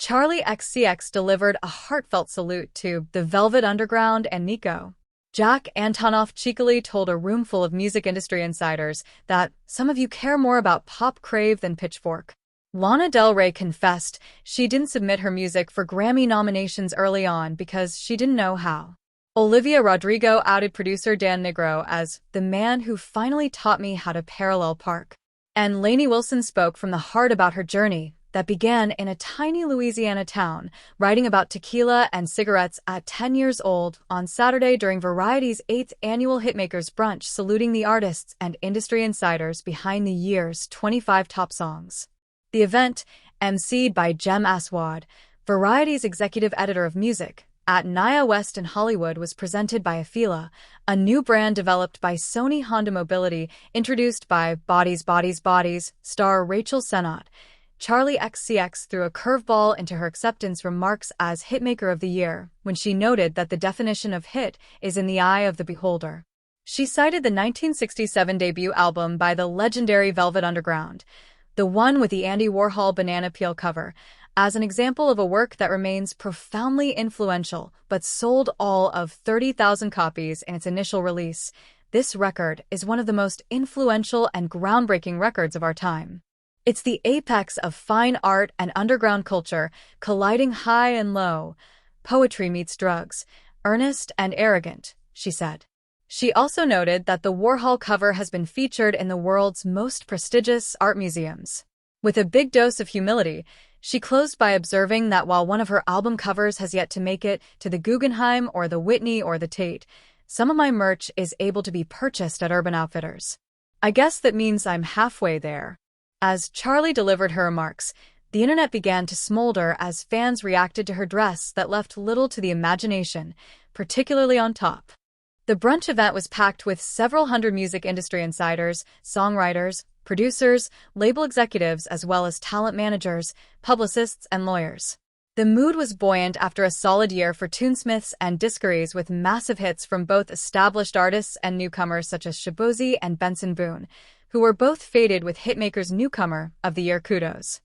Charli xcx delivered a heartfelt salute to the Velvet Underground and Nico. Jack Antonoff cheekily told a roomful of music industry insiders that some of you care more about pop crave than Pitchfork. Lana Del Rey confessed she didn't submit her music for Grammy nominations early on because she didn't know how. Olivia Rodrigo outed producer Dan Nigro as the man who finally taught me how to parallel park. And Lainey Wilson spoke from the heart about her journey that began in a tiny Louisiana town, writing about tequila and cigarettes at 10 years old on Saturday during Variety's 8th annual Hitmakers Brunch, saluting the artists and industry insiders behind the year's 25 top songs. The event, emceed by Jem Aswad, Variety's executive editor of music, at Nia West in Hollywood, was presented by Afila, a new brand developed by Sony Honda Mobility, introduced by Bodies Bodies Bodies star Rachel Sennott. Charli xcx threw a curveball into her acceptance remarks as Hitmaker of the Year when she noted that the definition of hit is in the eye of the beholder. She cited the 1967 debut album by the legendary Velvet Underground, the one with the Andy Warhol banana peel cover, as an example of a work that remains profoundly influential but sold all of 30,000 copies in its initial release. This record is one of the most influential and groundbreaking records of our time. It's the apex of fine art and underground culture, colliding high and low. Poetry meets drugs, earnest and arrogant, she said. She also noted that the Warhol cover has been featured in the world's most prestigious art museums. With a big dose of humility, she closed by observing that while one of her album covers has yet to make it to the Guggenheim or the Whitney or the Tate, some of my merch is able to be purchased at Urban Outfitters. I guess that means I'm halfway there. As Charli delivered her remarks, the internet began to smolder as fans reacted to her dress that left little to the imagination, particularly on top. The brunch event was packed with several hundred music industry insiders, songwriters, producers, label executives, as well as talent managers, publicists, and lawyers. The mood was buoyant after a solid year for tunesmiths and disquaries, with massive hits from both established artists and newcomers such as Shabozy and Benson Boone, who were both fated with Hitmaker's Newcomer of the Year kudos.